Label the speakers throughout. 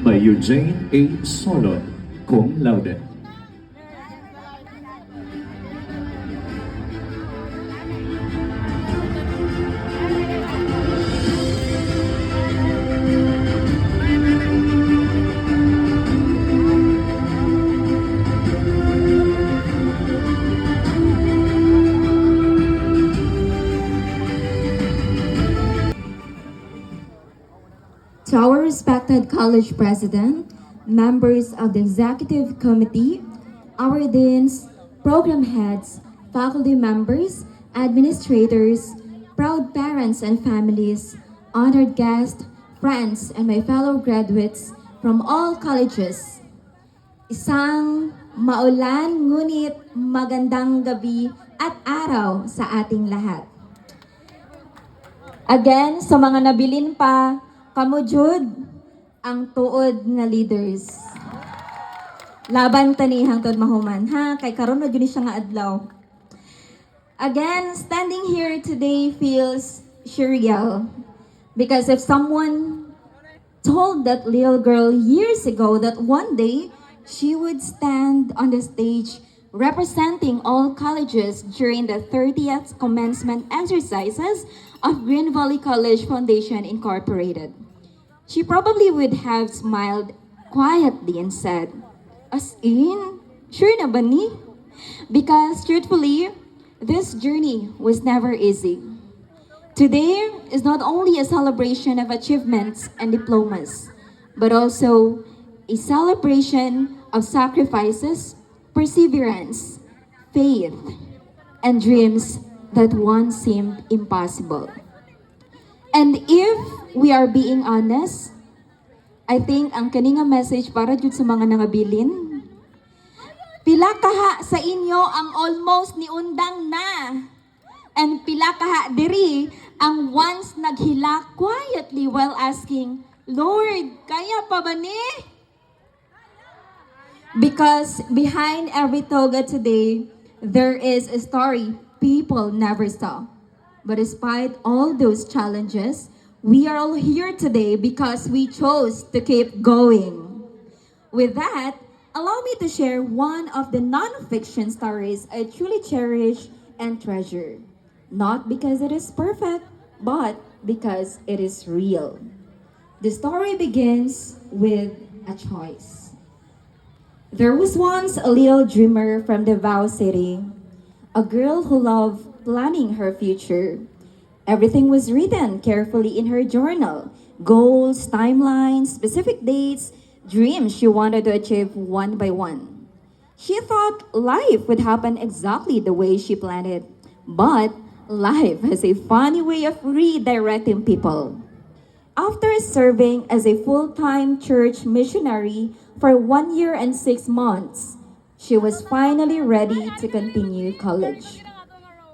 Speaker 1: by Eugene A. Solon, cum laude.
Speaker 2: To our respected college president, members of the executive committee, our deans, program heads, faculty members, administrators, proud parents and families, honored guests, friends, and my fellow graduates from all colleges. Isang maulan ngunit magandang gabi at araw sa ating lahat. Again, sa mga nabilin pa, kamo jud ang tuod nga leaders. Laban tani hangtod mahuman ha, kay karon na jud siya nga adlaw. Again, standing here today feels surreal because if someone told that little girl years ago that one day she would stand on the stage representing all colleges during the 30th commencement exercises of Green Valley College Foundation Incorporated, she probably would have smiled quietly and said, "As in? Sure na ba ni?" Because truthfully, this journey was never easy. Today is not only a celebration of achievements and diplomas, but also a celebration of sacrifices, perseverance, faith, and dreams that once seemed impossible. And if we are being honest, I think ang kaninga message para jud sa mga nangabilin, pila kaha sa inyo ang almost ni undang na, and pila kaha diri ang once naghila quietly while asking, "Lord, kaya pa ba ni?" Because behind every toga today, there is a story people never saw. But despite all those challenges, we are all here today because we chose to keep going. With that, allow me to share one of the non-fiction stories I truly cherish and treasure. Not because it is perfect, but because it is real. The story begins with a choice. There was once a little dreamer from Davao City, a girl who loved planning her future. Everything was written carefully in her journal. Goals, timelines, specific dates, dreams she wanted to achieve one by one. She thought life would happen exactly the way she planned it. But life has a funny way of redirecting people. After serving as a full-time church missionary for 1 year and 6 months, she was finally ready to continue college.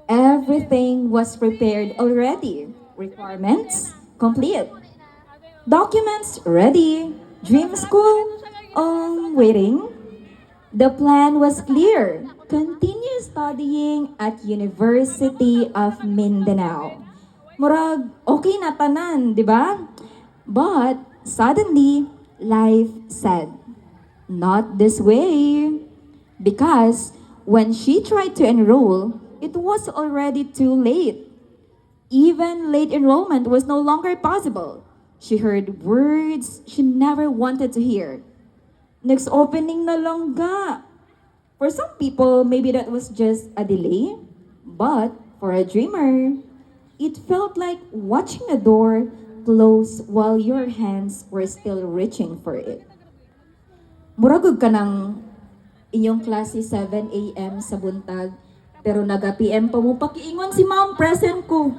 Speaker 2: Everything was prepared already. Requirements complete. Documents ready. Dream school waiting. The plan was clear. Continue studying at University of Mindanao. Murag, okay na tanan, di ba? But suddenly, life said, "Not this way." Because when she tried to enroll, it was already too late. Even late enrollment was no longer possible. She heard words she never wanted to hear. Next opening na lang ga. For some people, maybe that was just a delay. But for a dreamer, it felt like watching a door close while your hands were still reaching for it. Muragog ka ng inyong klase 7 a.m. sa buntag, pero naga-PM pa mo, pakiingon si ma'am, present ko.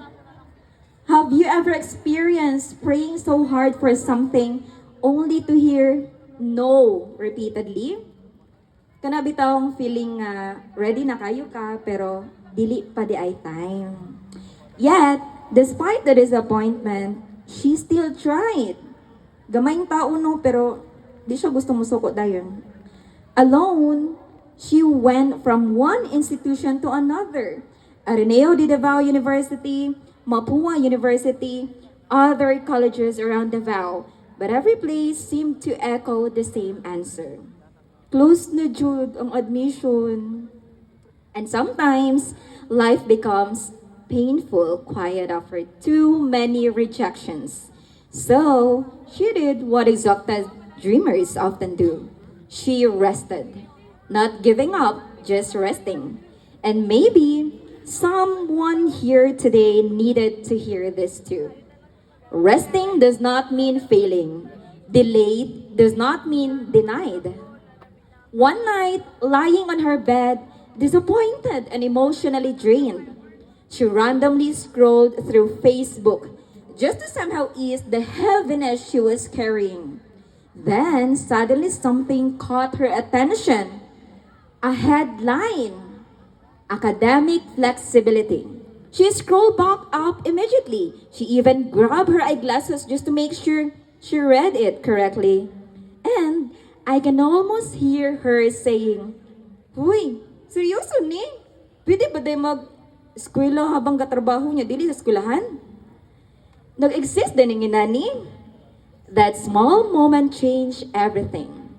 Speaker 2: Have you ever experienced praying so hard for something only to hear no repeatedly? Kana bitawng feeling nga ready na kayo ka, pero dili pa di ay time. Yet, despite the disappointment, she still tried. Gamayng tao no, pero di siya gusto musuko dayon. Alone, she went from one institution to another. Ateneo de Davao University, Mapua University, other colleges around Davao. But every place seemed to echo the same answer. Close na jud ang admission. And sometimes, life becomes painful quiet after too many rejections. So, she did what exhausted dreamers often do. She rested, not giving up, just resting. And maybe someone here today needed to hear this too. Resting does not mean failing. Delayed does not mean denied. One night, lying on her bed, disappointed and emotionally drained, she randomly scrolled through Facebook just to somehow ease the heaviness she was carrying. Then, suddenly something caught her attention. A headline: Academic Flexibility. She scrolled back up immediately. She even grabbed her eyeglasses just to make sure she read it correctly. And I can almost hear her saying, "Huy, seryoso ni? Pwede ba day mag-eskwela habang katrabaho niya dili sa eskwelahan?" Nag-exist din ang inani. That small moment changed everything.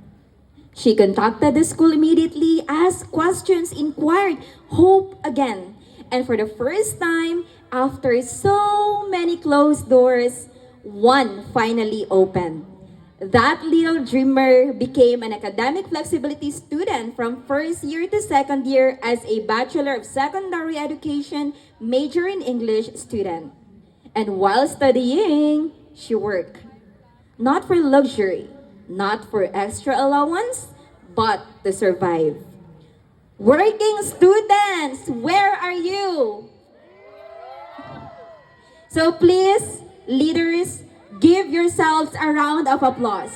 Speaker 2: She contacted the school immediately, asked questions, inquired, hope again. And for the first time, after so many closed doors, one finally opened. That little dreamer became an academic flexibility student from first year to second year as a Bachelor of Secondary Education major in English student. And while studying, she worked. Not for luxury, not for extra allowance, but to survive. Working students, where are you? So please, leaders, give yourselves a round of applause.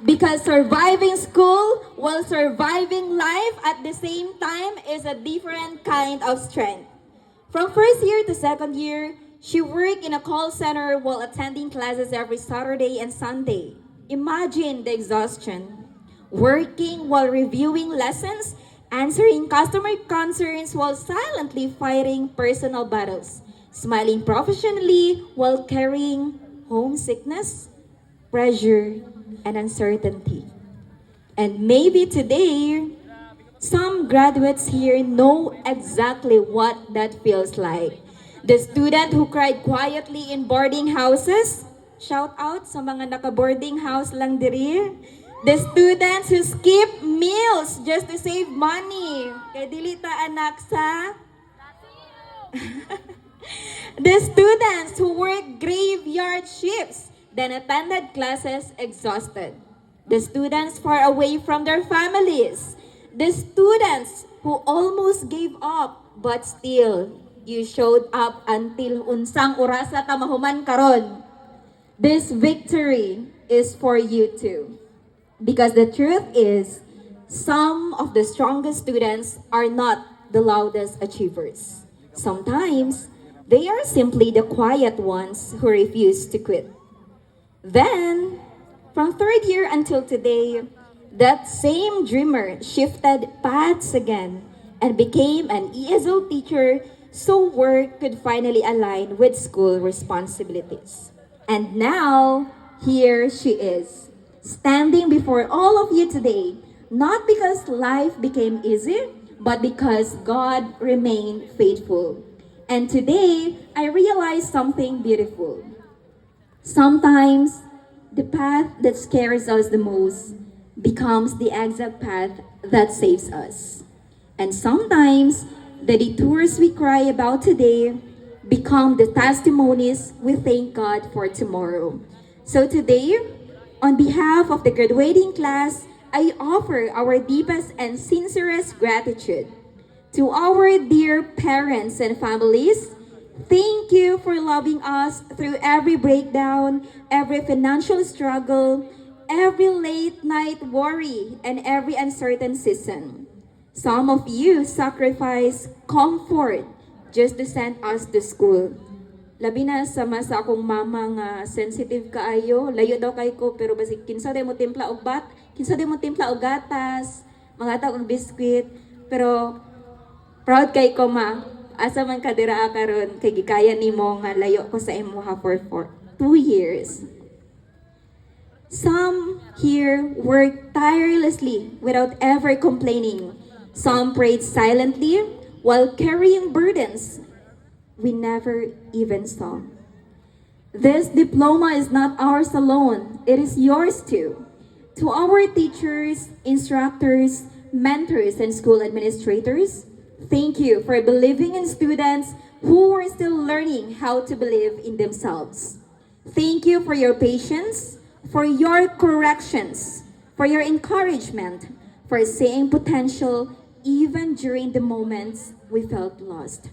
Speaker 2: Because surviving school while surviving life at the same time is a different kind of strength. From first year to second year, she worked in a call center while attending classes every Saturday and Sunday. Imagine the exhaustion. Working while reviewing lessons, answering customer concerns while silently fighting personal battles, smiling professionally while carrying homesickness, pressure, and uncertainty. And maybe today, some graduates here know exactly what that feels like. The student who cried quietly in boarding houses, shout out sa mga naka-boarding house lang diri. The students who skip meals just to save money. Kay dili ta anak sa the students who work graveyard shifts, then attended classes exhausted. The students far away from their families. The students who almost gave up, but still, you showed up until unsang orasa ta mahuman karon. This victory is for you too. Because the truth is, some of the strongest students are not the loudest achievers. Sometimes, they are simply the quiet ones who refuse to quit. Then, from third year until today, that same dreamer shifted paths again and became an ESL teacher so work could finally align with school responsibilities. And now, here she is, standing before all of you today, not because life became easy, but because God remained faithful. And today, I realized something beautiful. Sometimes, the path that scares us the most becomes the exact path that saves us. And sometimes, the detours we cry about today become the testimonies we thank God for tomorrow. So today, on behalf of the graduating class, I offer our deepest and sincerest gratitude. To our dear parents and families, thank you for loving us through every breakdown, every financial struggle, every late night worry, and every uncertain season. Some of you sacrifice comfort just to send us to school. Labi na sa masa akong mama nga sensitive kaayo, layo daw kay ko, pero basig kinsa day mo timpla og kinsa day mo timpla og gatas, mga og biskwit, pero proud kay ko ma. Asa man ka dira karon kay gikaya nimo nga layo ko sa imuha for 2 years. Some here worked tirelessly without ever complaining. Some prayed silently while carrying burdens we never even saw. This diploma is not ours alone, it is yours too. To our teachers, instructors, mentors, and school administrators, thank you for believing in students who are still learning how to believe in themselves. Thank you for your patience, for your corrections, for your encouragement, for seeing potential even during the moments we felt lost.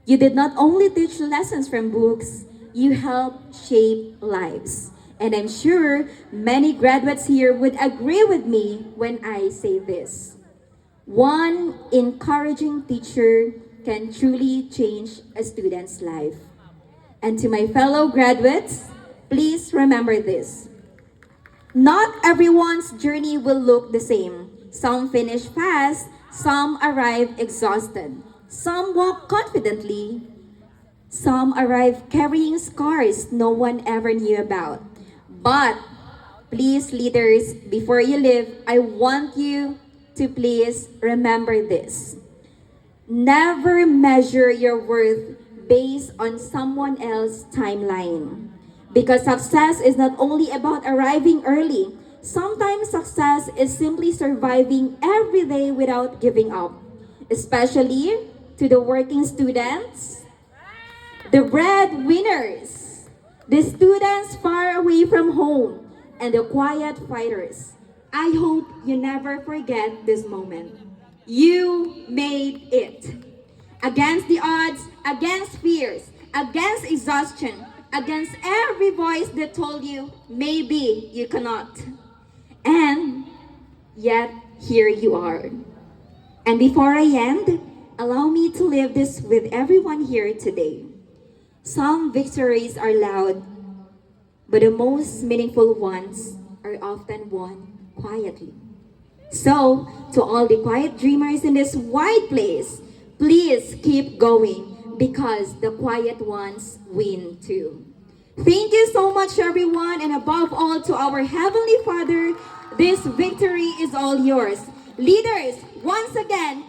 Speaker 2: You did not only teach lessons from books, you helped shape lives. And I'm sure many graduates here would agree with me when I say this. One encouraging teacher can truly change a student's life. And to my fellow graduates, please remember this. Not everyone's journey will look the same. Some finish fast, some arrive exhausted, some walk confidently, some arrive carrying scars no one ever knew about. But please, leaders, before you leave, I want you to please remember this. Never measure your worth based on someone else's timeline. Because success is not only about arriving early. Sometimes success is simply surviving every day without giving up. Especially to the working students, the breadwinners, the students far away from home, and the quiet fighters. I hope you never forget this moment. You made it. Against the odds, against fears, against exhaustion, against every voice that told you, maybe you cannot. And yet, here you are. And before I end, allow me to leave this with everyone here today. Some victories are loud, but the most meaningful ones are often won quietly. So, to all the quiet dreamers in this wide place, please keep going because the quiet ones win too. Thank you so much, everyone, and above all, to our Heavenly Father, this victory is all yours. Leaders, once again,